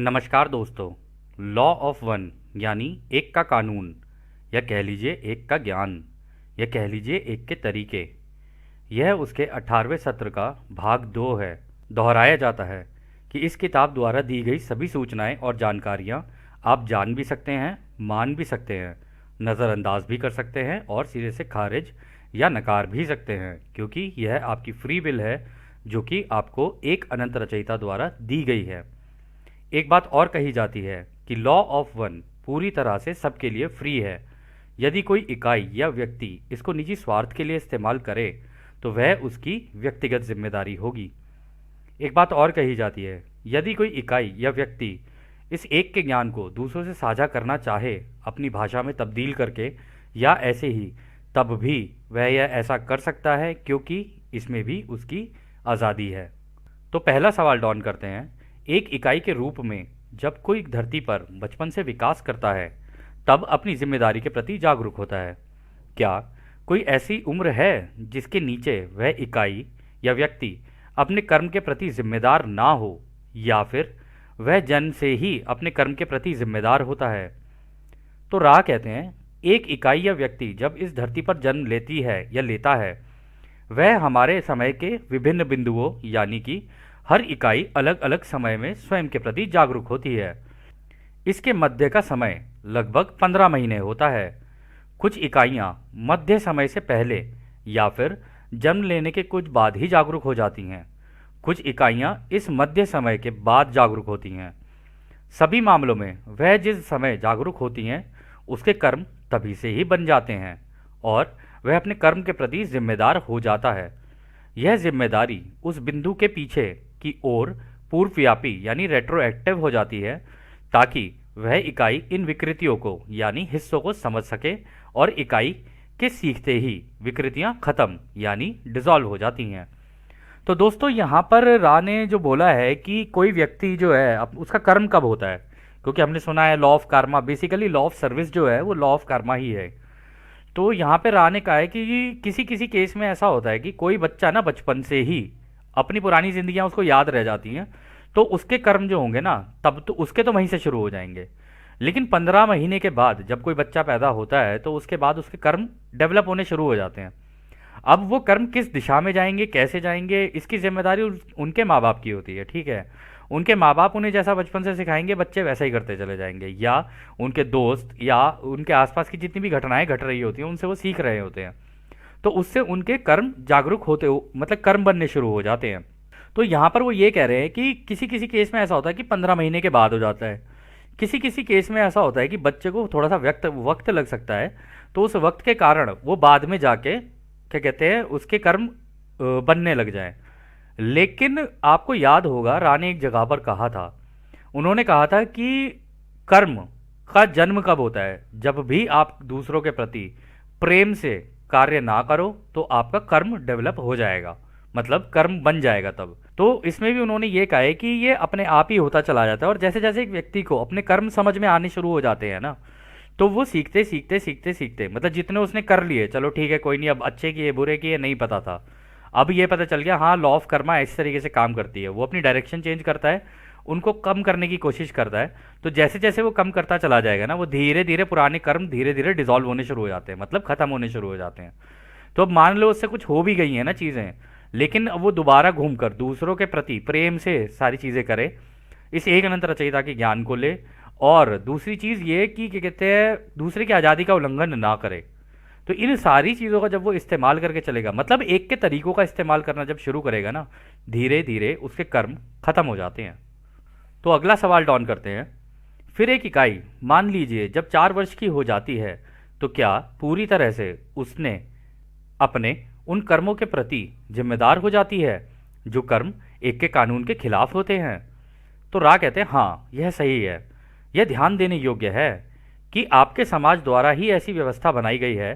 नमस्कार दोस्तों। Law of one यानी एक का कानून, या कह लीजिए एक का ज्ञान, या कह लीजिए एक के तरीके, यह उसके 18वें सत्र का भाग 2 है। दोहराया जाता है कि इस किताब द्वारा दी गई सभी सूचनाएं और जानकारियां आप जान भी सकते हैं, मान भी सकते हैं, नज़रअंदाज भी कर सकते हैं और सिरे से खारिज या नकार भी सकते हैं, क्योंकि यह आपकी फ्री विल है जो कि आपको एक अनंत रचयिता द्वारा दी गई है। एक बात और कही जाती है कि लॉ ऑफ वन पूरी तरह से सबके लिए फ्री है। यदि कोई इकाई या व्यक्ति इसको निजी स्वार्थ के लिए इस्तेमाल करे तो वह उसकी व्यक्तिगत जिम्मेदारी होगी। एक बात और कही जाती है, यदि कोई इकाई या व्यक्ति इस एक के ज्ञान को दूसरों से साझा करना चाहे अपनी भाषा में तब्दील करके या ऐसे ही, तब भी वह यह ऐसा कर सकता है, क्योंकि इसमें भी उसकी आज़ादी है। तो पहला सवाल डॉन करते हैं, एक इकाई के रूप में जब कोई धरती पर बचपन से विकास करता है तब अपनी जिम्मेदारी के प्रति जागरूक होता है। क्या कोई ऐसी उम्र है जिसके नीचे वह इकाई या व्यक्ति अपने कर्म के प्रति जिम्मेदार ना हो, या फिर वह जन्म से ही अपने कर्म के प्रति जिम्मेदार होता है? तो राह कहते हैं, एक इकाई या व्यक्ति जब इस धरती पर जन्म लेती है या लेता है, वह हमारे समय के विभिन्न बिंदुओं यानी कि हर इकाई अलग अलग समय में स्वयं के प्रति जागरूक होती है। इसके मध्य का समय लगभग 15 महीने होता है। कुछ इकाइयां मध्य समय से पहले या फिर जन्म लेने के कुछ बाद ही जागरूक हो जाती हैं। कुछ इकाइयां इस मध्य समय के बाद जागरूक होती हैं। सभी मामलों में वह जिस समय जागरूक होती हैं उसके कर्म तभी से ही बन जाते हैं और वह अपने कर्म के प्रति जिम्मेदार हो जाता है। यह जिम्मेदारी उस बिंदु के पीछे की ओर पूर्वव्यापी यानी रेट्रोएक्टिव हो जाती है, ताकि वह इकाई इन विकृतियों को यानी हिस्सों को समझ सके और इकाई के सीखते ही विकृतियां खत्म यानी डिसॉल्व हो जाती हैं। तो दोस्तों, यहाँ पर रा ने जो बोला है कि कोई व्यक्ति जो है उसका कर्म कब होता है, क्योंकि हमने सुना है law of Karma, basically law of service जो है वो लॉ ऑफ कार्मा ही है। तो यहाँ पे रा ने कहा है कि किसी किसी केस में ऐसा होता है कि कोई बच्चा ना बचपन से ही अपनी पुरानी जिंदगियां उसको याद रह जाती हैं, तो उसके कर्म जो होंगे ना तब तो उसके तो वहीं से शुरू हो जाएंगे। लेकिन 15 महीने के बाद जब कोई बच्चा पैदा होता है तो उसके बाद उसके कर्म डेवलप होने शुरू हो जाते हैं। अब वो कर्म किस दिशा में जाएंगे, कैसे जाएंगे, इसकी जिम्मेदारी उनके माँ बाप की होती है। ठीक है, उनके माँ बाप उन्हें जैसा बचपन से सिखाएंगे बच्चे वैसा ही करते चले जाएंगे, या उनके दोस्त या उनके आसपास की जितनी भी घटनाएं घट रही होती हैं उनसे वो सीख रहे होते हैं, तो उससे उनके कर्म जागरूक होते हो मतलब कर्म बनने शुरू हो जाते हैं। तो यहाँ पर वो ये कह रहे हैं कि किसी किसी केस में ऐसा होता है कि 15 महीने के बाद हो जाता है। किसी किसी केस में ऐसा होता है कि बच्चे को थोड़ा सा वक्त लग सकता है, तो उस वक्त के कारण वो बाद में जाके क्या कहते हैं उसके कर्म बनने लग जाएं। लेकिन आपको याद होगा रा ने एक जगह पर कहा था, उन्होंने कहा था कि कर्म का जन्म कब होता है, जब भी आप दूसरों के प्रति प्रेम से कार्य ना करो तो आपका कर्म डेवलप हो जाएगा, मतलब कर्म बन जाएगा तब। तो इसमें भी उन्होंने ये कहा है कि ये अपने आप ही होता चला जाता है, और जैसे जैसे एक व्यक्ति को अपने कर्म समझ में आने शुरू हो जाते हैं ना, तो वो सीखते सीखते सीखते सीखते मतलब जितने उसने कर लिए, चलो ठीक है कोई नहीं, अब अच्छे किए बुरे किए नहीं पता था, अब ये पता चल गया हाँ लॉ ऑफ कर्मा इस तरीके से काम करती है। वो अपनी डायरेक्शन चेंज करता है, उनको कम करने की कोशिश करता है। तो जैसे जैसे वो कम करता चला जाएगा ना, वो धीरे धीरे पुराने कर्म धीरे धीरे डिसॉल्व होने शुरू हो जाते हैं, मतलब खत्म होने शुरू हो जाते हैं। तो अब मान लो उससे कुछ हो भी गई हैं ना चीज़ें, लेकिन अब वो दोबारा घूमकर दूसरों के प्रति प्रेम से सारी चीज़ें करे, इस एक अनंत रचयिता के ज्ञान को ले, और दूसरी चीज़ ये कि क्या कहते हैं दूसरे की आज़ादी का उल्लंघन ना करे। तो इन सारी चीज़ों का जब वो इस्तेमाल करके चलेगा, मतलब एक के तरीकों का इस्तेमाल करना जब शुरू करेगा ना, धीरे धीरे उसके कर्म खत्म हो जाते हैं। तो अगला सवाल डॉन करते हैं, फिर एक इकाई मान लीजिए जब 4 वर्ष की हो जाती है, तो क्या पूरी तरह से उसने अपने उन कर्मों के प्रति जिम्मेदार हो जाती है जो कर्म एक के कानून के खिलाफ होते हैं? तो रा कहते हैं हाँ यह सही है। यह ध्यान देने योग्य है कि आपके समाज द्वारा ही ऐसी व्यवस्था बनाई गई है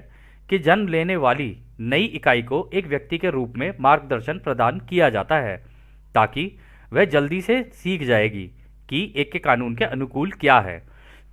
कि जन्म लेने वाली नई इकाई को एक व्यक्ति के रूप में मार्गदर्शन प्रदान किया जाता है, ताकि वह जल्दी से सीख जाएगी कि एक के कानून के अनुकूल क्या है।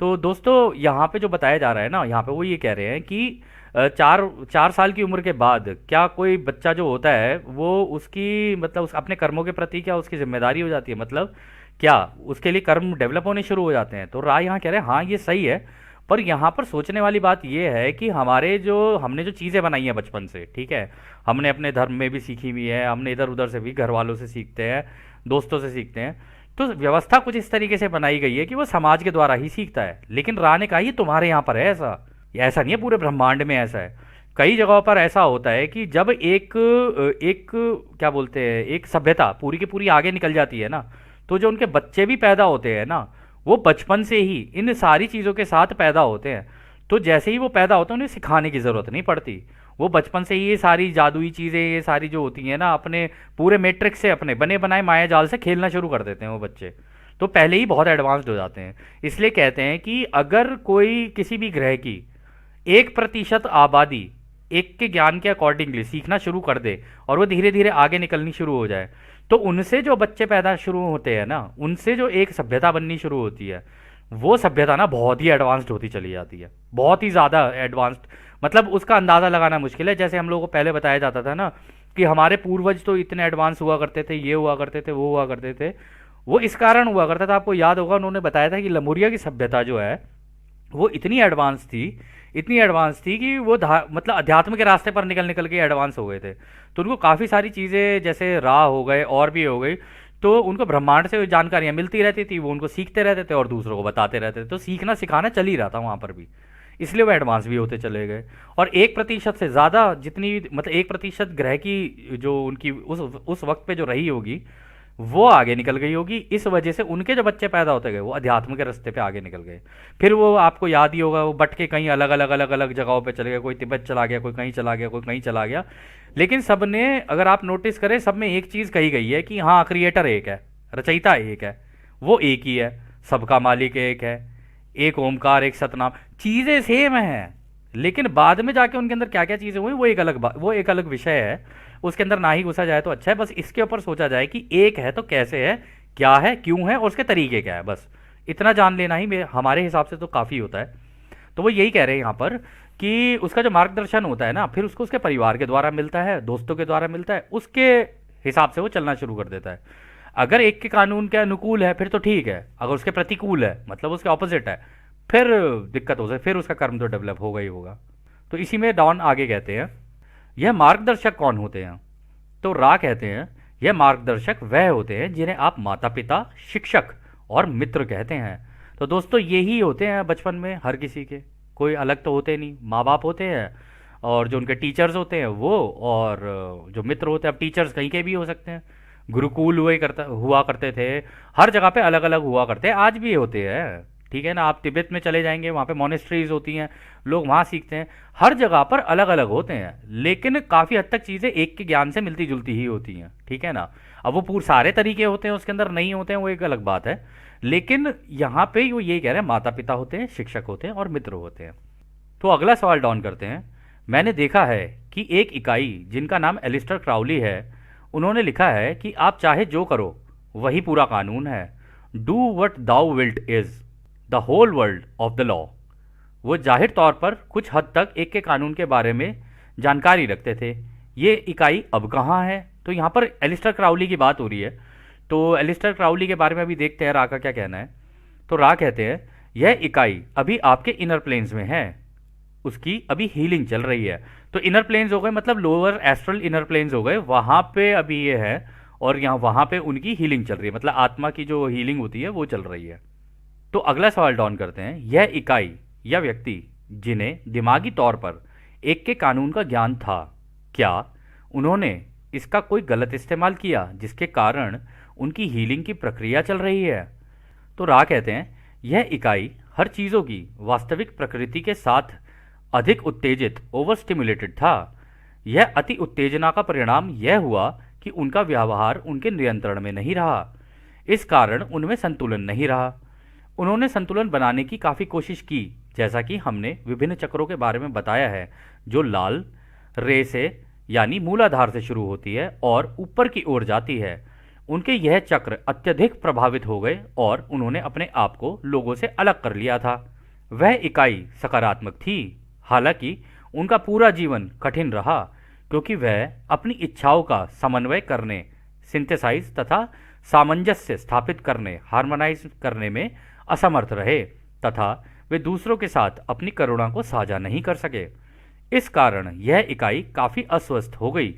तो दोस्तों यहाँ पे जो बताया जा रहा है ना, यहाँ पे वो ये कह रहे हैं कि 4 साल की उम्र के बाद क्या कोई बच्चा जो होता है वो उसकी मतलब अपने कर्मों के प्रति क्या उसकी जिम्मेदारी हो जाती है, मतलब क्या उसके लिए कर्म डेवलप होने शुरू हो जाते हैं? तो राय यहाँ कह रहे हैं हाँ ये सही है, पर यहाँ पर सोचने वाली बात ये है कि हमारे जो हमने जो चीज़ें बनाई हैं बचपन से, ठीक है, हमने अपने धर्म में भी सीखी हुई है, हमने इधर उधर से भी घर वालों से सीखते हैं, दोस्तों से सीखते हैं, तो व्यवस्था कुछ इस तरीके से बनाई गई है कि वो समाज के द्वारा ही सीखता है। लेकिन रा ने कहा ये तुम्हारे यहाँ पर है ऐसा, ये ऐसा नहीं है, पूरे ब्रह्मांड में ऐसा है। कई जगहों पर ऐसा होता है कि जब एक एक क्या बोलते हैं, एक सभ्यता पूरी की पूरी आगे निकल जाती है ना, तो जो उनके बच्चे भी पैदा होते हैं ना, वो बचपन से ही इन सारी चीज़ों के साथ पैदा होते हैं। तो जैसे ही वो पैदा होते हैं उन्हें सिखाने की ज़रूरत नहीं पड़ती, वो बचपन से ही ये सारी जादुई चीज़ें, ये सारी जो होती हैं ना, अपने पूरे मैट्रिक्स से, अपने बने बनाए माया जाल से खेलना शुरू कर देते हैं वो बच्चे। तो पहले ही बहुत एडवांस्ड हो जाते हैं। इसलिए कहते हैं कि अगर कोई किसी भी ग्रह की 1% आबादी एक के ज्ञान के अकॉर्डिंगली सीखना शुरू कर दे और वो धीरे धीरे आगे निकलनी शुरू हो जाए, तो उनसे जो बच्चे पैदा शुरू होते हैं ना, उनसे जो एक सभ्यता बननी शुरू होती है, वो सभ्यता ना बहुत ही एडवांस्ड होती चली जाती है, बहुत ही ज़्यादा एडवांस्ड। मतलब उसका अंदाज़ा लगाना मुश्किल है। जैसे हम लोगों को पहले बताया जाता था ना कि हमारे पूर्वज तो इतने एडवांस हुआ करते थे, ये हुआ करते थे, वो हुआ करते थे। वो इस कारण हुआ करता था, आपको याद होगा उन्होंने बताया था कि लमुरिया की सभ्यता जो है वो इतनी एडवांस थी, इतनी एडवांस थी कि वो मतलब अध्यात्म के रास्ते पर निकल निकल के एडवांस हो गए थे। तो उनको काफ़ी सारी चीज़ें जैसे राह हो गए और भी हो गई, तो उनको ब्रह्मांड से जानकारियाँ मिलती रहती थी, वो उनको सीखते रहते थे और दूसरों को बताते रहते थे। तो सीखना सिखाना चल ही रहा था वहाँ पर भी, इसलिए वो एडवांस भी होते चले गए। और 1% से ज़्यादा जितनी, मतलब 1% ग्रह की जो उनकी उस वक्त पे जो रही होगी, वो आगे निकल गई होगी। इस वजह से उनके जो बच्चे पैदा होते गए वो अध्यात्म के रास्ते पे आगे निकल गए। फिर वो आपको याद ही होगा, वो बट के कहीं अलग अलग अलग अलग जगहों पे चले गए, कोई तिब्बत चला गया, कोई कहीं चला गया, कोई कहीं चला गया। लेकिन सब ने, अगर आप नोटिस करें, सब में एक चीज़ कही गई है कि हाँ क्रिएटर एक है, रचयिता एक है, वो एक ही है, सबका मालिक एक है, एक ओमकार एक सतनाम। चीज़ें सेम हैं, लेकिन बाद में जाके उनके अंदर क्या क्या चीज़ें हुई वो एक अलग वो एक अलग विषय है। उसके अंदर ना ही घुसा जाए तो अच्छा है। बस इसके ऊपर सोचा जाए कि एक है तो कैसे है, क्या है, क्यों है और उसके तरीके क्या है, बस इतना जान लेना ही हमारे हिसाब से तो काफ़ी होता है। तो वो यही कह रहे हैं यहाँ पर कि उसका जो मार्गदर्शन होता है ना, फिर उसको उसके परिवार के द्वारा मिलता है, दोस्तों के द्वारा मिलता है, उसके हिसाब से वो चलना शुरू कर देता है। अगर एक के कानून के अनुकूल है फिर तो ठीक है, अगर उसके प्रतिकूल है, मतलब उसके ऑपोजिट है, फिर दिक्कत हो सकती, फिर उसका कर्म तो डेवलप होगा ही होगा। तो इसी में डॉन आगे कहते हैं, यह मार्गदर्शक कौन होते हैं? तो रा कहते हैं यह मार्गदर्शक वह होते हैं जिन्हें आप माता पिता, शिक्षक और मित्र कहते हैं। तो दोस्तों यही होते हैं बचपन में हर किसी के, कोई अलग तो होते नहीं। माँ बाप होते हैं और जो उनके टीचर्स होते हैं वो, और जो मित्र होते हैं, अब टीचर्स कहीं के भी हो सकते हैं, गुरुकुल हुआ करते थे, हर जगह पे अलग अलग हुआ करते हैं, आज भी होते हैं, ठीक है ना। आप तिब्बत में चले जाएंगे, वहाँ पे मोनेस्ट्रीज होती हैं, लोग वहाँ सीखते हैं, हर जगह पर अलग अलग होते हैं, लेकिन काफ़ी हद तक चीज़ें एक के ज्ञान से मिलती जुलती ही होती हैं, ठीक है ना। अब वो पूरे सारे तरीके होते हैं उसके अंदर नहीं होते हैं, वो एक अलग बात है। लेकिन यहाँ पे वो ये कह रहे हैं माता पिता होते हैं, शिक्षक होते हैं और मित्र होते हैं। तो अगला सवाल डाउन करते हैं। मैंने देखा है कि एक इकाई जिनका नाम एलिस्टर क्राउली है, उन्होंने लिखा है कि आप चाहे जो करो वही पूरा कानून है। Do what thou wilt is the whole world of the law. वो जाहिर तौर पर कुछ हद तक एक के कानून के बारे में जानकारी रखते थे। ये इकाई अब कहाँ है? तो यहाँ पर एलिस्टर क्राउली की बात हो रही है। तो एलिस्टर क्राउली के बारे में अभी देखते हैं रा का क्या कहना है। तो रा कहते हैं यह इकाई अभी आपके इनर प्लेन्स में है, उसकी अभी हीलिंग चल रही है। तो इनर प्लेन्स हो गए, मतलब लोअर एस्ट्रल इनर प्लेन्स हो गए, वहाँ पे अभी ये है और यहाँ वहाँ पे उनकी हीलिंग चल रही है, मतलब आत्मा की जो हीलिंग होती है वो चल रही है। तो अगला सवाल डाउन करते हैं। यह इकाई या व्यक्ति जिन्हें दिमागी तौर पर एक के कानून का ज्ञान था, क्या उन्होंने इसका कोई गलत इस्तेमाल किया जिसके कारण उनकी हीलिंग की प्रक्रिया चल रही है? तो रा कहते हैं यह इकाई हर चीज़ों की वास्तविक प्रकृति के साथ अधिक उत्तेजित, ओवर स्टिमुलेटेड था। यह अति उत्तेजना का परिणाम यह हुआ कि उनका व्यवहार उनके नियंत्रण में नहीं रहा, इस कारण उनमें संतुलन नहीं रहा। उन्होंने संतुलन बनाने की काफ़ी कोशिश की, जैसा कि हमने विभिन्न चक्रों के बारे में बताया है, जो लाल रे से यानी मूलाधार से शुरू होती है और ऊपर की ओर जाती है। उनके यह चक्र अत्यधिक प्रभावित हो गए और उन्होंने अपने आप को लोगों से अलग कर लिया था। वह इकाई सकारात्मक थी, हालांकि उनका पूरा जीवन कठिन रहा, क्योंकि वह अपनी इच्छाओं का समन्वय करने, सिंथेसाइज तथा सामंजस्य स्थापित करने, हार्मोनाइज करने में असमर्थ रहे तथा वे दूसरों के साथ अपनी करुणा को साझा नहीं कर सके। इस कारण यह इकाई काफी अस्वस्थ हो गई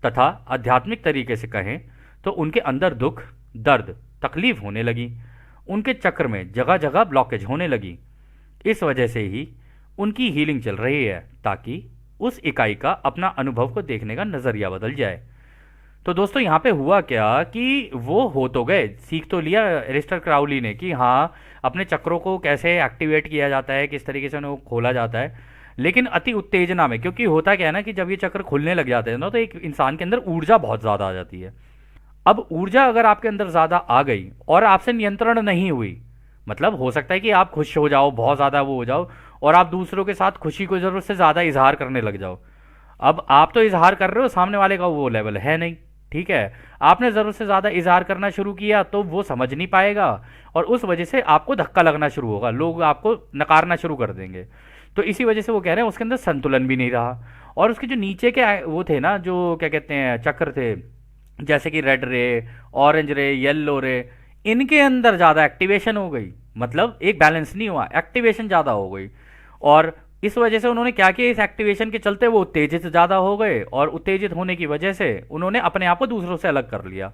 तथा आध्यात्मिक तरीके से कहें तो उनके अंदर दुख, दर्द, तकलीफ होने लगी। उनके चक्र में जगह जगह ब्लॉकेज होने लगी। इस वजह से ही उनकी हीलिंग चल रही है, ताकि उस इकाई का अपना अनुभव को देखने का नजरिया बदल जाए। तो दोस्तों यहाँ पे हुआ क्या कि वो हो तो गए, सीख तो लिया एलिस्टर क्राउली ने कि हाँ अपने चक्रों को कैसे एक्टिवेट किया जाता है, किस तरीके से उन्हें खोला जाता है, लेकिन अति उत्तेजना में, क्योंकि होता क्या है ना कि जब ये चक्र खुलने लग जाते हैं ना तो एक इंसान के अंदर ऊर्जा बहुत ज़्यादा आ जाती है। अब ऊर्जा अगर आपके अंदर ज़्यादा आ गई और आपसे नियंत्रण नहीं हुई, मतलब हो सकता है कि आप खुश हो जाओ, बहुत ज़्यादा वो हो जाओ और आप दूसरों के साथ खुशी को ज़रूरत से ज़्यादा इजहार करने लग जाओ। अब आप तो इजहार कर रहे हो, सामने वाले का वो लेवल है नहीं, ठीक है। आपने ज़रूरत से ज़्यादा इजहार करना शुरू किया तो वो समझ नहीं पाएगा और उस वजह से आपको धक्का लगना शुरू होगा, लोग आपको नकारना शुरू कर देंगे। तो इसी वजह से वो कह रहे हैं उसके अंदर संतुलन भी नहीं रहा। और उसके जो नीचे के वो थे ना, जो क्या कहते हैं चक्र थे, जैसे कि रेड रे, ऑरेंज रे, येलो रे, इनके अंदर ज़्यादा एक्टिवेशन हो गई, मतलब एक बैलेंस नहीं हुआ, एक्टिवेशन ज़्यादा हो गई। और इस वजह से उन्होंने क्या किया, इस एक्टिवेशन के चलते वो उत्तेजित ज़्यादा हो गए और उत्तेजित होने की वजह से उन्होंने अपने आप को दूसरों से अलग कर लिया।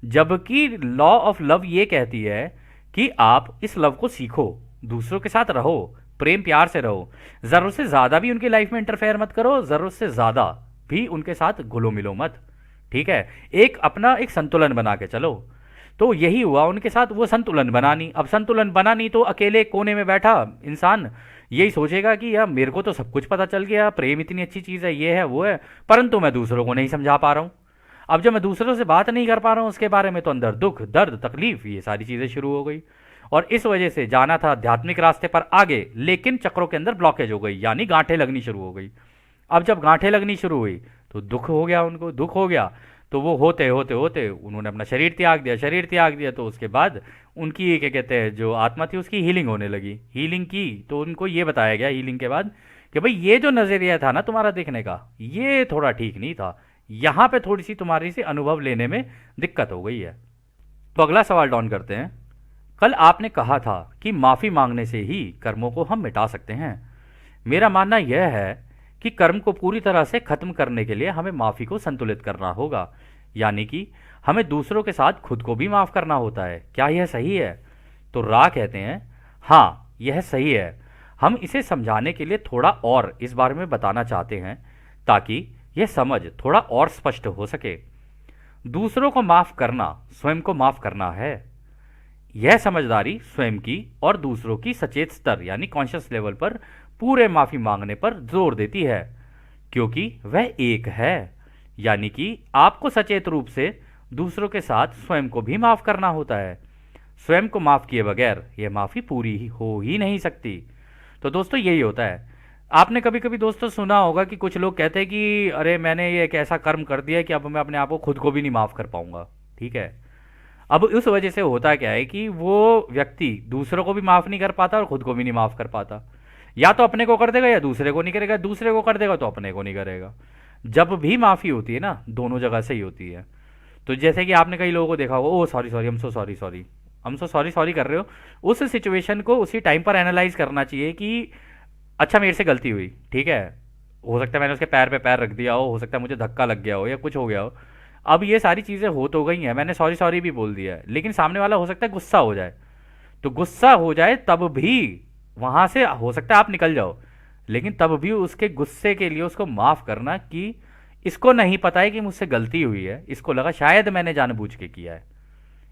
जबकि लॉ ऑफ लव ये कहती है कि आप इस लव को सीखो, दूसरों के साथ रहो, प्रेम प्यार से रहो, ज़रूरत से ज़्यादा भी उनकी लाइफ में इंटरफेयर मत करो, ज़रूरत से ज़्यादा भी उनके साथ घुलो मिलो मत, ठीक है। एक अपना एक संतुलन बना के चलो। तो यही हुआ उनके साथ, वो संतुलन बना नहीं। अब संतुलन बना नहीं तो अकेले कोने में बैठा इंसान यही सोचेगा कि यार मेरे को तो सब कुछ पता चल गया, प्रेम इतनी अच्छी चीज़ है, ये है वो है, परंतु मैं दूसरों को नहीं समझा पा रहा हूँ। अब जब मैं दूसरों से बात नहीं कर पा रहा हूँ उसके बारे में, तो अंदर दुख, दर्द, तकलीफ, ये सारी चीज़ें शुरू हो गई। और इस वजह से जाना था आध्यात्मिक रास्ते पर आगे, लेकिन चक्रों के अंदर ब्लॉकेज हो गई, यानी गांठें लगनी शुरू हो गई। अब जब गांठें लगनी शुरू हुई तो दुख हो गया, उनको दुख हो गया। तो वो होते होते होते उन्होंने अपना शरीर त्याग दिया। शरीर त्याग दिया तो उसके बाद उनकी क्या कहते हैं जो आत्मा थी उसकी हीलिंग होने लगी। हीलिंग की तो उनको ये बताया गया हीलिंग के बाद कि भाई ये जो नज़रिया था ना तुम्हारा देखने का, ये थोड़ा ठीक नहीं था, यहाँ पे थोड़ी सी तुम्हारी सी अनुभव लेने में दिक्कत हो गई है। तो अगला सवाल डॉन करते हैं। कल आपने कहा था कि माफ़ी मांगने से ही कर्मों को हम मिटा सकते हैं। मेरा मानना यह है कि कर्म को पूरी तरह से खत्म करने के लिए हमें माफ़ी को संतुलित करना होगा, यानी कि हमें दूसरों के साथ खुद को भी माफ़ करना होता है। क्या यह सही है? तो रा कहते हैं हाँ यह सही है। हम इसे समझाने के लिए थोड़ा और इस बारे में बताना चाहते हैं ताकि यह समझ थोड़ा और स्पष्ट हो सके। दूसरों को माफ़ करना स्वयं को माफ़ करना है। यह समझदारी स्वयं की और दूसरों की सचेत स्तर यानी कॉन्शियस लेवल पर पूरे माफ़ी मांगने पर जोर देती है, क्योंकि वह एक है। यानी कि आपको सचेत रूप से दूसरों के साथ स्वयं को भी माफ़ करना होता है। स्वयं को माफ़ किए बगैर यह माफ़ी पूरी हो ही नहीं सकती। तो दोस्तों यही होता है। आपने कभी कभी दोस्तों सुना होगा कि कुछ लोग कहते हैं कि अरे मैंने ये एक ऐसा कर्म कर दिया कि अब मैं अपने आप को खुद को भी नहीं माफ़ कर पाऊंगा, ठीक है। अब उस वजह से होता क्या है कि वो व्यक्ति दूसरों को भी माफ़ नहीं कर पाता और खुद को भी नहीं माफ़ कर पाता। या तो अपने को कर देगा या दूसरे को नहीं करेगा, दूसरे को कर देगा तो अपने को नहीं करेगा। जब भी माफ़ी होती है ना, दोनों जगह से ही होती है। तो जैसे कि आपने कई लोगों को देखा होगा, ओ सॉरी सॉरी, हम सो सॉरी सॉरी, हम सो सॉरी सॉरी कर रहे हो, उस सिचुएशन को उसी टाइम पर एनालाइज करना चाहिए कि अच्छा मेरे से गलती हुई, ठीक है, हो सकता है मैंने उसके पैर पे पैर रख दिया हो सकता है मुझे धक्का लग गया हो या कुछ हो गया हो। अब ये सारी चीज़ें हो तो गई हैं, मैंने सॉरी सॉरी भी बोल दिया है, लेकिन सामने वाला हो सकता है गुस्सा हो जाए। तो गुस्सा हो जाए तब भी वहाँ से हो सकता है आप निकल जाओ, लेकिन तब भी उसके गुस्से के लिए उसको माफ़ करना कि इसको नहीं पता है कि मुझसे गलती हुई है, इसको लगा शायद मैंने जानबूझ के किया है।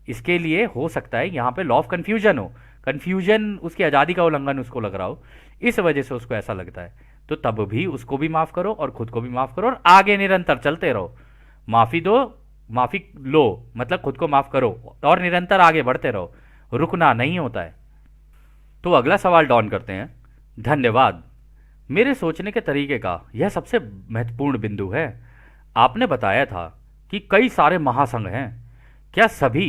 इसके लिए हो सकता है यहाँ पे लॉ ऑफ कन्फ्यूजन हो, कन्फ्यूजन उसकी आज़ादी का उल्लंघन उसको लग रहा हो, इस वजह से उसको ऐसा लगता है। तो तब भी उसको भी माफ़ करो और खुद को भी माफ़ करो और आगे निरंतर चलते रहो। माफ़ी दो, माफ़ी लो, मतलब खुद को माफ़ करो और निरंतर आगे बढ़ते रहो, रुकना नहीं होता है। तो अगला सवाल डॉन करते हैं। धन्यवाद, मेरे सोचने के तरीके का यह सबसे महत्वपूर्ण बिंदु है। आपने बताया था कि कई सारे महासंघ हैं, क्या सभी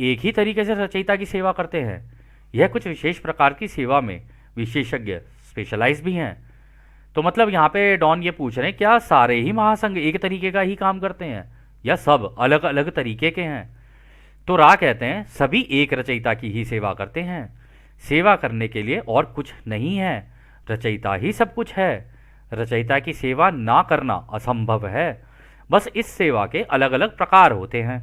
एक ही तरीके से रचयिता की सेवा करते हैं? यह कुछ विशेष प्रकार की सेवा में विशेषज्ञ स्पेशलाइज भी हैं? तो मतलब यहाँ पे डॉन ये पूछ रहे हैं क्या सारे ही महासंघ एक तरीके का ही काम करते हैं या सब अलग अलग तरीके के हैं? तो रा कहते हैं सभी एक रचयिता की ही सेवा करते हैं, सेवा करने के लिए और कुछ नहीं है, रचयिता ही सब कुछ है, रचयिता की सेवा ना करना असंभव है। बस इस सेवा के अलग अलग प्रकार होते हैं,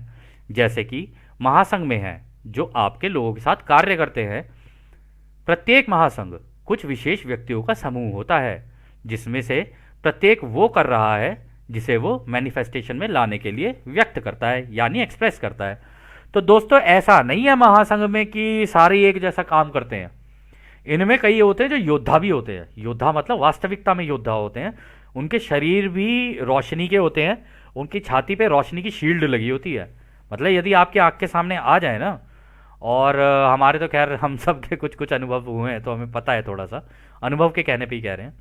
जैसे कि महासंघ में है जो आपके लोगों के साथ कार्य करते हैं। प्रत्येक महासंघ कुछ विशेष व्यक्तियों का समूह होता है, जिसमें से प्रत्येक वो कर रहा है जिसे वो मैनिफेस्टेशन में लाने के लिए व्यक्त करता है, यानी एक्सप्रेस करता है। तो दोस्तों ऐसा नहीं है महासंघ में कि सारे एक जैसा काम करते हैं। इनमें कई होते हैं जो योद्धा भी होते हैं, योद्धा मतलब वास्तविकता में योद्धा होते हैं। उनके शरीर भी रोशनी के होते हैं, उनकी छाती पे रोशनी की शील्ड लगी होती है। मतलब यदि आपकी आँख के सामने आ जाए ना, और हमारे तो खैर हम सब के कुछ कुछ अनुभव हुए हैं तो हमें पता है, थोड़ा सा अनुभव के कहने पे ही कह रहे हैं।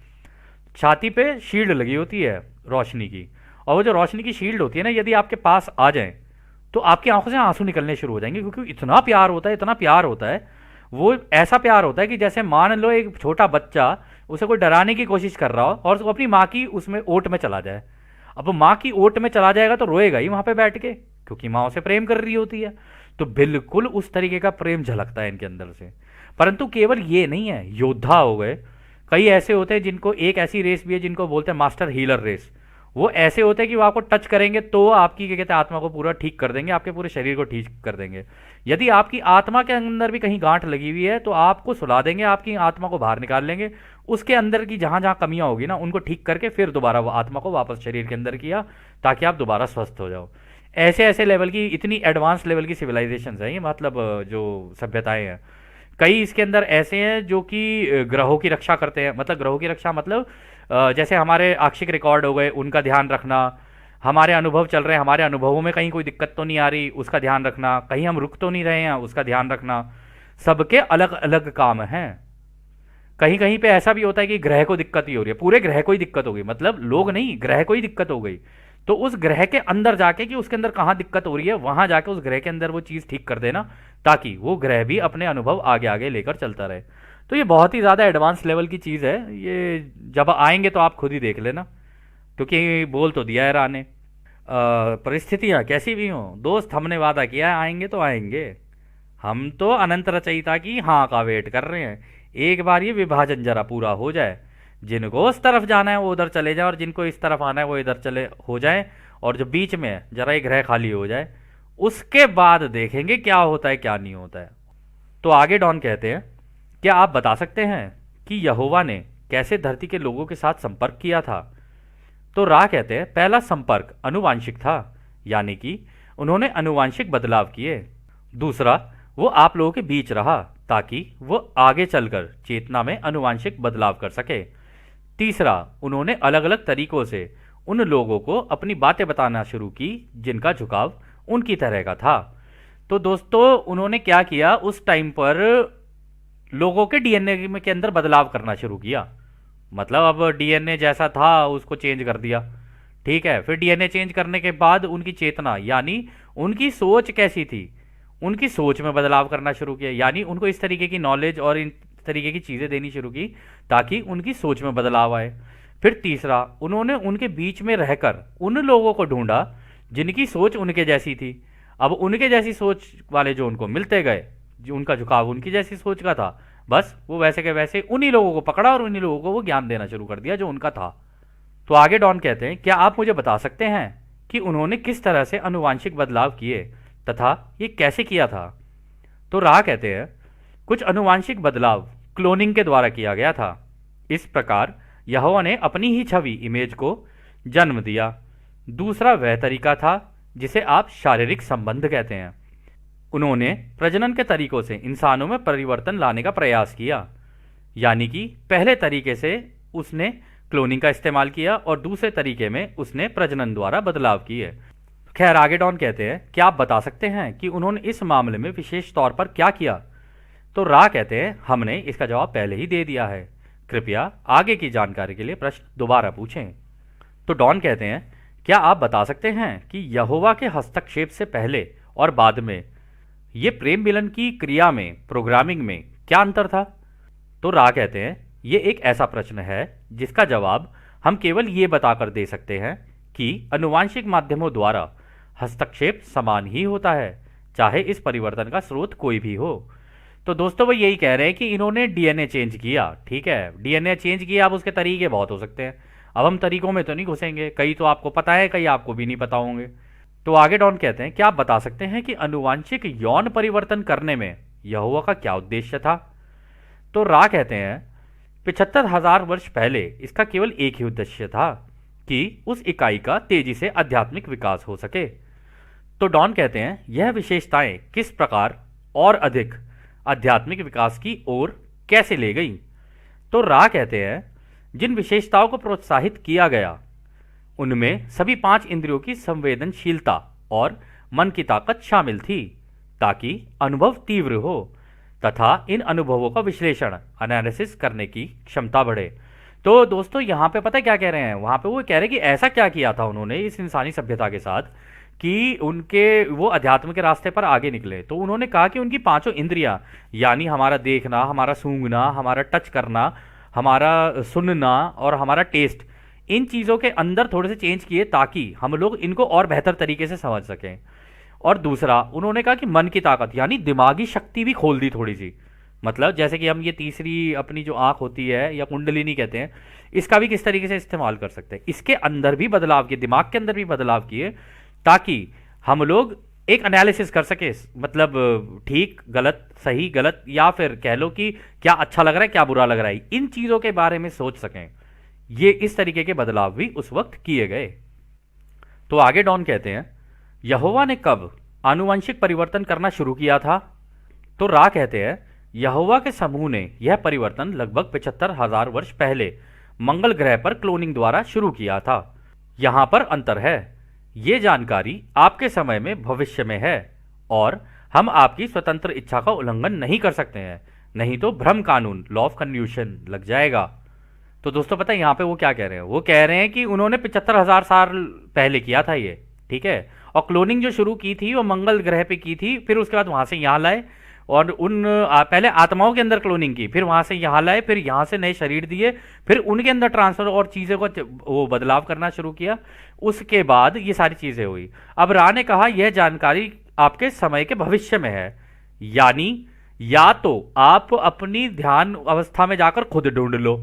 छाती पे शील्ड लगी होती है रोशनी की, और वो जो रोशनी की शील्ड होती है ना, यदि आपके पास आ जाए तो आपकी आंखों से आंसू निकलने शुरू हो जाएंगे, क्योंकि इतना प्यार होता है, इतना प्यार होता है। वो ऐसा प्यार होता है कि जैसे मान लो एक छोटा बच्चा, उसे कोई डराने की कोशिश कर रहा हो और वो अपनी माँ की उसमें ओट में चला जाए। अब माँ की ओट में चला जाएगा तो रोएगा ही वहां पे बैठ के, क्योंकि माँ उसे प्रेम कर रही होती है। तो बिल्कुल उस तरीके का प्रेम झलकता है इनके अंदर से। परंतु केवल ये नहीं है, योद्धा हो गए। कई ऐसे होते हैं जिनको, एक ऐसी रेस भी है जिनको बोलते हैं मास्टर हीलर रेस। वो ऐसे होते हैं कि वो आपको टच करेंगे तो आपकी क्या कहते हैं आत्मा को पूरा ठीक कर देंगे, आपके पूरे शरीर को ठीक कर देंगे। यदि आपकी आत्मा के अंदर भी कहीं गांठ लगी हुई है तो आपको सुला देंगे, आपकी आत्मा को बाहर निकाल लेंगे, उसके अंदर की जहां जहां कमियां होगी ना उनको ठीक करके फिर दोबारा वो आत्मा को वापस शरीर के अंदर किया, ताकि आप दोबारा स्वस्थ हो जाओ। ऐसे ऐसे लेवल की, इतनी एडवांस लेवल की सिविलाइजेशन है ये, मतलब जो सभ्यताएं हैं। कई इसके अंदर ऐसे हैं जो कि ग्रहों की रक्षा करते हैं। मतलब ग्रहों की रक्षा मतलब जैसे हमारे आक्षिक रिकॉर्ड हो गए, उनका ध्यान रखना। हमारे अनुभव चल रहे हैं, हमारे अनुभवों में कहीं कोई दिक्कत तो नहीं आ रही, उसका ध्यान रखना। कहीं हम रुक तो नहीं रहे हैं, उसका ध्यान रखना। सबके अलग अलग काम हैं। कहीं कहीं पे ऐसा भी होता है कि ग्रह को दिक्कत ही हो रही है, पूरे ग्रह को ही दिक्कत हो गई, मतलब लोग नहीं, ग्रह को ही दिक्कत हो गई। तो उस ग्रह के अंदर जाके कि उसके अंदर कहाँ दिक्कत हो रही है, वहां जाके उस ग्रह के अंदर वो चीज़ ठीक कर देना, ताकि वो ग्रह भी अपने अनुभव आगे आगे लेकर चलता रहे। तो ये बहुत ही ज़्यादा एडवांस लेवल की चीज़ है ये। जब आएंगे तो आप खुद ही देख लेना, क्योंकि बोल तो दिया है राह ने। परिस्थितियाँ कैसी भी हों दोस्त, हमने वादा किया है आएंगे तो आएंगे। हम तो अनंत रचयिता की हाँ का वेट कर रहे हैं। एक बार ये विभाजन जरा पूरा हो जाए, जिनको उस तरफ जाना है वो उधर चले जाए, और जिनको इस तरफ आना है वो इधर चले हो जाए, और जो बीच में है जरा एक ग्रह खाली हो जाए, उसके बाद देखेंगे क्या होता है क्या नहीं होता है। तो आगे डॉन कहते हैं, क्या आप बता सकते हैं कि यहोवा ने कैसे धरती के लोगों के साथ संपर्क किया था? तो रा कहते हैं पहला संपर्क अनुवांशिक था, यानी कि उन्होंने अनुवांशिक बदलाव किए। दूसरा, वो आप लोगों के बीच रहा ताकि वो आगे चलकर चेतना में अनुवांशिक बदलाव कर सके। तीसरा, उन्होंने अलग अलग तरीकों से उन लोगों को अपनी बातें बताना शुरू की जिनका झुकाव उनकी तरह का था। तो दोस्तों उन्होंने क्या किया, उस टाइम पर लोगों के डीएनए के अंदर बदलाव करना शुरू किया। मतलब अब डीएनए जैसा था उसको चेंज कर दिया, ठीक है। फिर डीएनए चेंज करने के बाद उनकी चेतना, यानी उनकी सोच कैसी थी, उनकी सोच में बदलाव करना शुरू किया। यानी उनको इस तरीके की नॉलेज और इन तरीके की चीज़ें देनी शुरू की ताकि उनकी सोच में बदलाव आए। फिर तीसरा, उन्होंने उनके बीच में रहकर उन लोगों को ढूंढा जिनकी सोच उनके जैसी थी। अब उनके जैसी सोच वाले जो उनको मिलते गए, जो उनका झुकाव उनकी जैसी सोच का था, बस वो वैसे के वैसे उन्हीं लोगों को पकड़ा और उन्हीं लोगों को वो ज्ञान देना शुरू कर दिया जो उनका था। तो आगे डॉन कहते हैं, क्या आप मुझे बता सकते हैं कि उन्होंने किस तरह से अनुवांशिक बदलाव किए तथा ये कैसे किया था? तो राह कहते हैं, कुछ अनुवांशिक बदलाव क्लोनिंग के द्वारा किया गया था। इस प्रकार यहोवा ने अपनी ही छवि इमेज को जन्म दिया। दूसरा वह तरीका था जिसे आप शारीरिक संबंध कहते हैं। उन्होंने प्रजनन के तरीकों से इंसानों में परिवर्तन लाने का प्रयास किया, यानी कि पहले तरीके से उसने क्लोनिंग का इस्तेमाल किया और दूसरे तरीके में उसने प्रजनन द्वारा बदलाव किए। खैर आगे डॉन कहते हैं, क्या आप बता सकते हैं कि उन्होंने इस मामले में विशेष तौर पर क्या किया? तो रा कहते हैं, हमने इसका जवाब पहले ही दे दिया है, कृपया आगे की जानकारी के लिए प्रश्न दोबारा पूछें। तो डॉन कहते हैं, क्या आप बता सकते हैं कि यहोवा के हस्तक्षेप से पहले और बाद में ये प्रेम मिलन की क्रिया में, प्रोग्रामिंग में क्या अंतर था? तो रा कहते हैं, ये एक ऐसा प्रश्न है जिसका जवाब हम केवल ये बताकर दे सकते हैं कि अनुवांशिक माध्यमों द्वारा हस्तक्षेप समान ही होता है, चाहे इस परिवर्तन का स्रोत कोई भी हो। तो दोस्तों वो यही कह रहे हैं कि इन्होंने डीएनए चेंज किया, ठीक है, डीएनए चेंज किया। अब उसके तरीके बहुत हो सकते हैं, अब हम तरीकों में तो नहीं घुसेंगे, कई तो आपको पता है, कई आपको भी नहीं पता होंगे। तो आगे डॉन कहते हैं, क्या आप बता सकते हैं कि अनुवांशिक यौन परिवर्तन करने में यहोवा का क्या उद्देश्य था? तो रा कहते हैं 75,000 वर्ष पहले इसका केवल एक ही उद्देश्य था कि उस इकाई का तेजी से आध्यात्मिक विकास हो सके। तो डॉन कहते हैं यह विशेषताएं किस प्रकार और अधिक आध्यात्मिक विकास की ओर कैसे ले गई? तो रा कहते हैं जिन विशेषताओं को प्रोत्साहित किया गया उनमें सभी 5 इंद्रियों की संवेदनशीलता और मन की ताकत शामिल थी, ताकि अनुभव तीव्र हो तथा इन अनुभवों का विश्लेषण एनालिसिस करने की क्षमता बढ़े। तो दोस्तों यहाँ पे पता है क्या कह रहे हैं, वहाँ पे वो कह रहे हैं कि ऐसा क्या किया था उन्होंने इस इंसानी सभ्यता के साथ कि उनके वो अध्यात्म के रास्ते पर आगे निकले। तो उन्होंने कहा कि उनकी 5 इंद्रियां, यानी हमारा देखना, हमारा सूंघना, हमारा टच करना, हमारा सुनना और हमारा टेस्ट, इन चीज़ों के अंदर थोड़े से चेंज किए ताकि हम लोग इनको और बेहतर तरीके से समझ सकें। और दूसरा उन्होंने कहा कि मन की ताकत यानी दिमागी शक्ति भी खोल दी थोड़ी सी। मतलब जैसे कि हम ये तीसरी अपनी जो आंख होती है या कुंडलिनी कहते हैं, इसका भी किस तरीके से इस्तेमाल कर सकते हैं, इसके अंदर भी बदलाव किए, दिमाग के अंदर भी बदलाव किए, ताकि हम लोग एक एनालिसिस कर सके, मतलब ठीक गलत, सही गलत, या फिर कह लो कि क्या अच्छा लग रहा है क्या बुरा लग रहा है, इन चीज़ों के बारे में सोच सकें। ये इस तरीके के बदलाव भी उस वक्त किए गए। तो आगे डॉन कहते हैं यहोवा ने कब आनुवंशिक परिवर्तन करना शुरू किया था? तो रा कहते हैं यहोवा के समूह ने यह परिवर्तन लगभग 75,000 वर्ष पहले मंगल ग्रह पर क्लोनिंग द्वारा शुरू किया था। यहां पर अंतर है, ये जानकारी आपके समय में भविष्य में है और हम आपकी स्वतंत्र इच्छा का उल्लंघन नहीं कर सकते हैं, नहीं तो भ्रम कानून लॉ ऑफ कन्फ्यूशन लग जाएगा। तो दोस्तों पता है यहाँ पे वो क्या कह रहे हैं, वो कह रहे हैं कि उन्होंने 75,000 साल पहले किया था ये, ठीक है, और क्लोनिंग जो शुरू की थी वो मंगल ग्रह पे की थी, फिर उसके बाद वहां से यहाँ लाए और पहले आत्माओं के अंदर क्लोनिंग की, फिर वहां से यहाँ लाए, फिर यहाँ से नए शरीर दिए, फिर उनके अंदर ट्रांसफर और चीज़ों को वो बदलाव करना शुरू किया, उसके बाद ये सारी चीज़ें हुई। अब रा ने कहा यह जानकारी आपके समय के भविष्य में है, यानी या तो आप अपनी ध्यान अवस्था में जाकर खुद ढूंढ लो,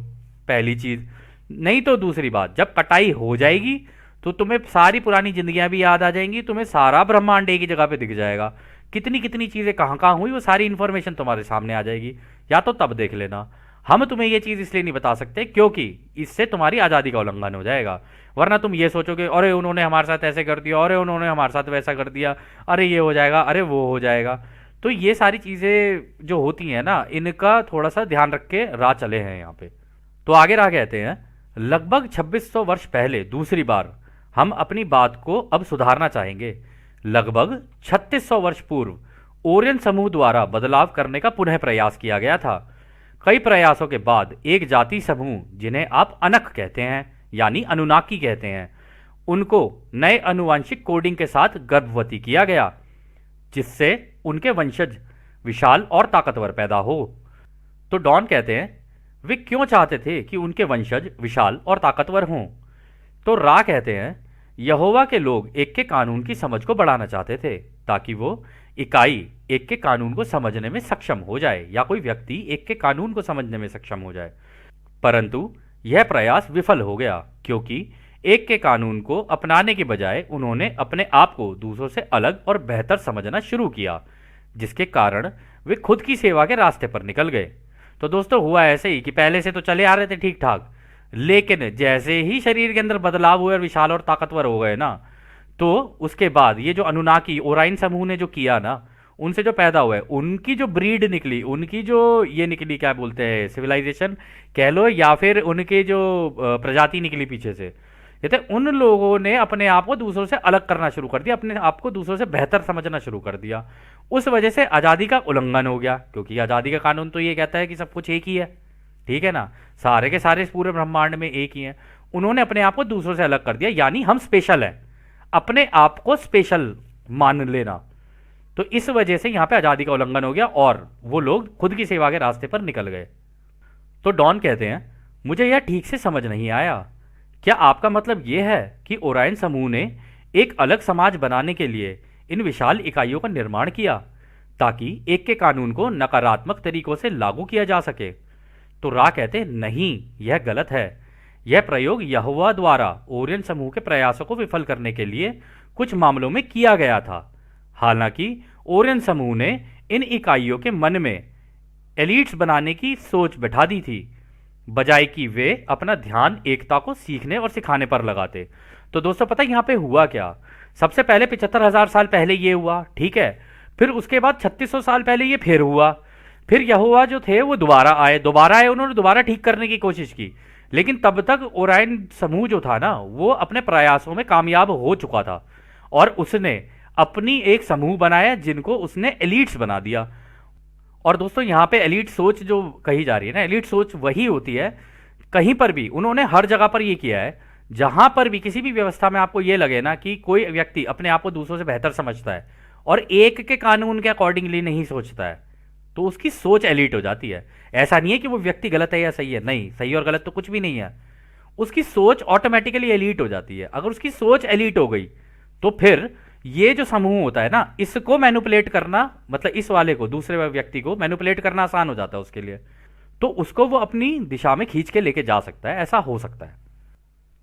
पहली चीज, नहीं तो दूसरी बात, जब कटाई हो जाएगी तो तुम्हें सारी पुरानी जिंदगियां भी याद आ जाएंगी, तुम्हें सारा ब्रह्मांड एक ही जगह पे दिख जाएगा, कितनी कितनी चीजें कहाँ कहाँ हुई वो सारी इंफॉर्मेशन तुम्हारे सामने आ जाएगी, या तो तब देख लेना। हम तुम्हें ये चीज इसलिए नहीं बता सकते क्योंकि इससे तुम्हारी आजादी का उल्लंघन हो जाएगा, वरना तुम ये सोचोगे अरे उन्होंने हमारे साथ ऐसे कर दिया, अरे उन्होंने हमारे साथ वैसा कर दिया, अरे ये हो जाएगा, अरे वो हो जाएगा। तो ये सारी चीजें जो होती हैं ना, इनका थोड़ा सा ध्यान रख के राह चले हैं यहाँ पे। तो आगे राह कहते हैं लगभग 2600 वर्ष पहले दूसरी बार हम अपनी बात को अब सुधारना चाहेंगे। लगभग 3600 वर्ष पूर्व ओरियन समूह द्वारा बदलाव करने का पुनः प्रयास किया गया था। कई प्रयासों के बाद एक जाति समूह जिन्हें आप अनक कहते हैं यानी अनुनाकी कहते हैं, उनको नए अनुवांशिक कोडिंग के साथ गर्भवती किया गया, जिससे उनके वंशज विशाल और ताकतवर पैदा हो। तो डॉन कहते हैं वे क्यों चाहते थे कि उनके वंशज विशाल और ताकतवर हों? तो रा कहते हैं यहोवा के लोग एक के कानून की समझ को बढ़ाना चाहते थे, ताकि वो इकाई एक के कानून को समझने में सक्षम हो जाए, या कोई व्यक्ति एक के कानून को समझने में सक्षम हो जाए। परंतु यह प्रयास विफल हो गया, क्योंकि एक के कानून को अपनाने के बजाय उन्होंने अपने आप को दूसरों से अलग और बेहतर समझना शुरू किया, जिसके कारण वे खुद की सेवा के रास्ते पर निकल गए। तो दोस्तों हुआ ऐसे ही कि पहले से तो चले आ रहे थे ठीक ठाक, लेकिन जैसे ही शरीर के अंदर बदलाव हुए और विशाल और ताकतवर हो गए ना, तो उसके बाद ये जो अनुनाकी ओराइन समूह ने जो किया ना, उनसे जो पैदा हुआ है, उनकी जो ब्रीड निकली, उनकी जो ये निकली, क्या बोलते हैं, सिविलाइजेशन कह लो, या फिर उनके जो प्रजाति निकली पीछे से, कहते उन लोगों ने अपने आप को दूसरों से अलग करना शुरू कर दिया, अपने आप को दूसरों से बेहतर समझना शुरू कर दिया। उस वजह से आज़ादी का उल्लंघन हो गया, क्योंकि आज़ादी का कानून तो ये कहता है कि सब कुछ एक ही है, ठीक है ना, सारे के सारे पूरे ब्रह्मांड में एक ही हैं। उन्होंने अपने आप को दूसरों से अलग कर दिया, यानी हम स्पेशल हैं, अपने आप को स्पेशल मान लेना। तो इस वजह से यहां पे आज़ादी का उल्लंघन हो गया और वो लोग खुद की सेवा के रास्ते पर निकल गए। तो डॉन कहते हैं मुझे यह ठीक से समझ नहीं आया, क्या आपका मतलब यह है कि ओरायन समूह ने एक अलग समाज बनाने के लिए इन विशाल इकाइयों का निर्माण किया ताकि एक के कानून को नकारात्मक तरीकों से लागू किया जा सके। तो रा कहते नहीं, यह गलत है। यह प्रयोग यहोवा द्वारा ओरियन समूह के प्रयासों को विफल करने के लिए कुछ मामलों में किया गया था। हालांकि ओरियन समूह ने इन इकाइयों के मन में एलीट्स बनाने की सोच बैठा दी थी, बजाय कि वे अपना ध्यान एकता को सीखने और सिखाने पर लगाते। तो दोस्तों पता है यहाँ पे हुआ क्या? सबसे पहले 75,000 साल पहले ये हुआ, ठीक है। फिर उसके बाद 3600 साल पहले ये फिर हुआ। फिर यहोवा जो थे वो दोबारा आए, उन्होंने दोबारा ठीक करने की कोशिश की। लेकिन तब तक ओरायन समूह जो था ना, वो अपने प्रयासों में कामयाब हो चुका था और उसने अपनी एक समूह बनाया जिनको उसने एलीट्स बना दिया। और दोस्तों यहाँ पे एलीट सोच जो कही जा रही है ना, एलीट सोच वही होती है, कहीं पर भी उन्होंने हर जगह पर ये किया है जहां पर भी किसी भी व्यवस्था में आपको ये लगे ना कि कोई व्यक्ति अपने आप को दूसरों से बेहतर समझता है और एक के कानून के अकॉर्डिंगली नहीं सोचता है, तो उसकी सोच एलीट हो जाती है। ऐसा नहीं है कि वो व्यक्ति गलत है या सही है, नहीं, सही और गलत तो कुछ भी नहीं है, उसकी सोच ऑटोमेटिकली एलीट हो जाती है। अगर उसकी सोच एलीट हो गई तो फिर ये जो समूह होता है ना, इसको मैनिपुलेट करना, मतलब इस वाले को, दूसरे व्यक्ति को मैनिपुलेट करना आसान हो जाता है उसके लिए। तो उसको वो अपनी दिशा में खींच के लेके जा सकता है, ऐसा हो सकता है।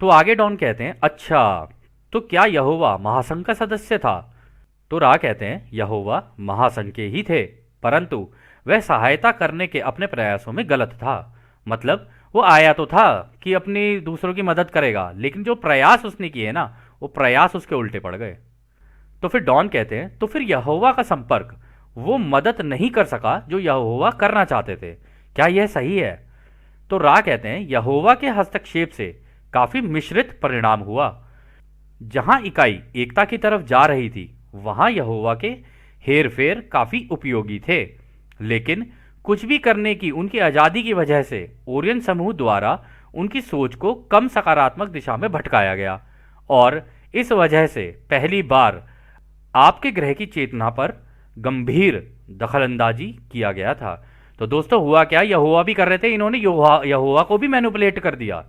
तो आगे डॉन कहते हैं, अच्छा तो क्या यहोवा महासंघ का सदस्य था? तो रा कहते हैं यहोवा महासंघ के ही थे, परंतु वह सहायता करने के अपने प्रयासों में गलत था। मतलब वो आया तो था कि अपनी दूसरों की मदद करेगा, लेकिन जो प्रयास उसने किए ना, वो प्रयास उसके उल्टे पड़ गए। तो फिर डॉन कहते हैं, तो फिर यहोवा का संपर्क वो मदद नहीं कर सका जो यहोवा करना चाहते थे, क्या यह सही है? तो रा कहते हैं यहोवा के हस्तक्षेप से काफी मिश्रित परिणाम हुआ। जहां इकाई एकता की तरफ जा रही थी वहां यहोवा के हेरफेर काफी उपयोगी थे, लेकिन कुछ भी करने की उनकी आजादी की वजह से ओरियन समूह द्वारा उनकी सोच को कम सकारात्मक दिशा में भटकाया गया और इस वजह से पहली बार आपके ग्रह की चेतना पर गंभीर दखलंदाजी किया गया था। तो दोस्तों हुआ क्या, यहोवा भी कर रहे थे, इन्होंने यहोवा को भी मैनिपुलेट कर दिया।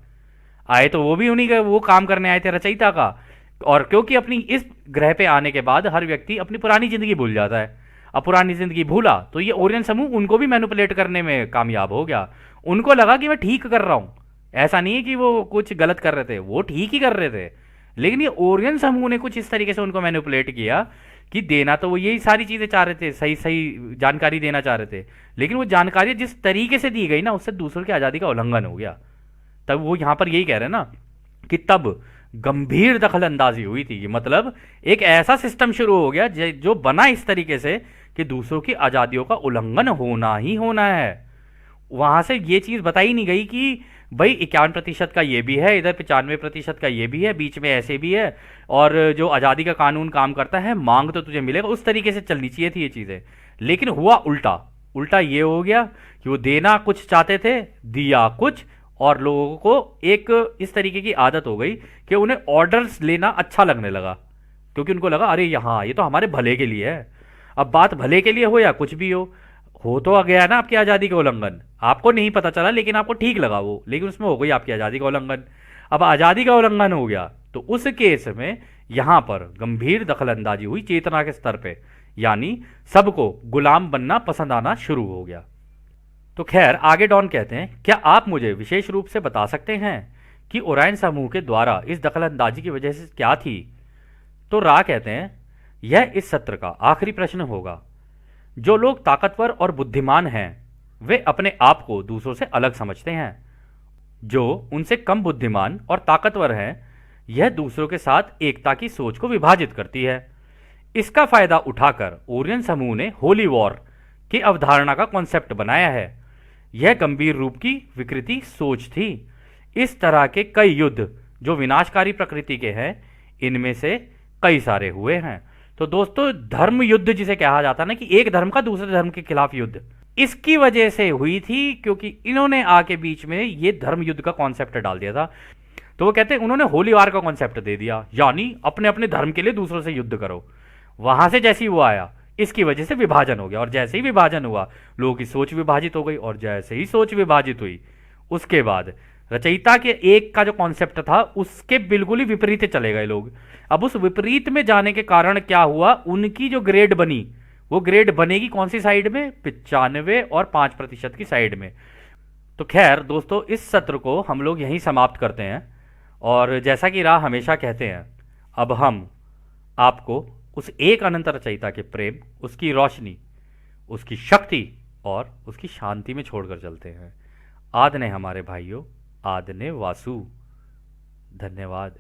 आए तो वो भी उन्हीं का वो काम करने आए थे, रचयिता का। और क्योंकि अपनी इस ग्रह पे आने के बाद हर व्यक्ति अपनी पुरानी जिंदगी भूल जाता है, अब पुरानी जिंदगी भूला तो ये ओरियन समूह उनको भी मैनिपुलेट करने में कामयाब हो गया। उनको लगा कि मैं ठीक कर रहा हूं, ऐसा नहीं है कि वो कुछ गलत कर रहे थे, वो ठीक ही कर रहे थे, लेकिन ये ओरियन समूह ने कुछ इस तरीके से उनको मैनिपुलेट किया कि देना तो वो यही सारी चीजें चाह रहे थे, सही सही जानकारी देना चाह रहे थे, लेकिन वो जानकारी जिस तरीके से दी गई ना, उससे दूसरों की आजादी का उल्लंघन हो गया। तब वो यहां पर यही कह रहे हैं ना कि तब गंभीर दखल अंदाजी हुई थी, मतलब एक ऐसा सिस्टम शुरू हो गया जो बना इस तरीके से कि दूसरों की आजादियों का उल्लंघन होना ही होना है। वहां से ये चीज बताई नहीं गई कि भाई 51% का ये भी है, इधर 95% का ये भी है, बीच में ऐसे भी है, और जो आज़ादी का कानून काम करता है मांग तो तुझे मिलेगा, उस तरीके से चलनी चाहिए थी ये चीज़ें। लेकिन हुआ उल्टा, उल्टा ये हो गया कि वो देना कुछ चाहते थे, दिया कुछ, और लोगों को एक इस तरीके की आदत हो गई कि उन्हें ऑर्डर्स लेना अच्छा लगने लगा, क्योंकि उनको लगा अरे यहाँ ये तो हमारे भले के लिए है। अब बात भले के लिए हो या कुछ भी हो तो गया ना आपकी आज़ादी का उल्लंघन, आपको नहीं पता चला लेकिन आपको ठीक लगा वो, लेकिन उसमें हो गई आपकी आज़ादी का उल्लंघन। अब आज़ादी का उल्लंघन हो गया तो उस केस में यहां पर गंभीर दखलंदाजी हुई चेतना के स्तर पे, यानी सबको गुलाम बनना पसंद आना शुरू हो गया। तो खैर आगे डॉन कहते हैं, क्या आप मुझे विशेष रूप से बता सकते हैं कि ओरायन समूह के द्वारा इस दखलंदाजी की वजह से क्या थी? तो रा कहते हैं, यह इस सत्र का आखिरी प्रश्न होगा। जो लोग ताकतवर और बुद्धिमान हैं वे अपने आप को दूसरों से अलग समझते हैं, जो उनसे कम बुद्धिमान और ताकतवर हैं यह दूसरों के साथ एकता की सोच को विभाजित करती है। इसका फायदा उठाकर ओरियन समूह ने होली वॉर की अवधारणा का कॉन्सेप्ट बनाया है। यह गंभीर रूप की विकृति सोच थी। इस तरह के कई युद्ध जो विनाशकारी प्रकृति के हैं, इनमें से कई सारे हुए हैं। तो दोस्तों धर्म युद्ध जिसे कहा जाता है ना, कि एक धर्म का दूसरे धर्म के खिलाफ युद्ध, इसकी वजह से हुई थी क्योंकि इन्होंने आके बीच में ये धर्म युद्ध का कॉन्सेप्ट डाल दिया था। तो वो कहते हैं उन्होंने होली वार का कॉन्सेप्ट दे दिया, यानी अपने अपने धर्म के लिए दूसरों से युद्ध करो। वहां से जैसे ही वो आया इसकी वजह से विभाजन हो गया, और जैसे ही विभाजन हुआ लोगों की सोच विभाजित हो गई, और जैसे ही सोच विभाजित हुई उसके बाद रचयिता के एक का जो कॉन्सेप्ट था उसके बिल्कुल ही विपरीत चले गए लोग। अब उस विपरीत में जाने के कारण क्या हुआ, उनकी जो ग्रेड बनी वो ग्रेड बनेगी कौन सी साइड में, 95 और 5% की साइड में। तो खैर दोस्तों, इस सत्र को हम लोग यहीं समाप्त करते हैं। और जैसा कि राह हमेशा कहते हैं, अब हम आपको उस एक अनंत रचयिता के प्रेम, उसकी रोशनी, उसकी शक्ति और उसकी शांति में छोड़कर चलते हैं। आद ने हमारे भाइयों, आद ने वासु। धन्यवाद।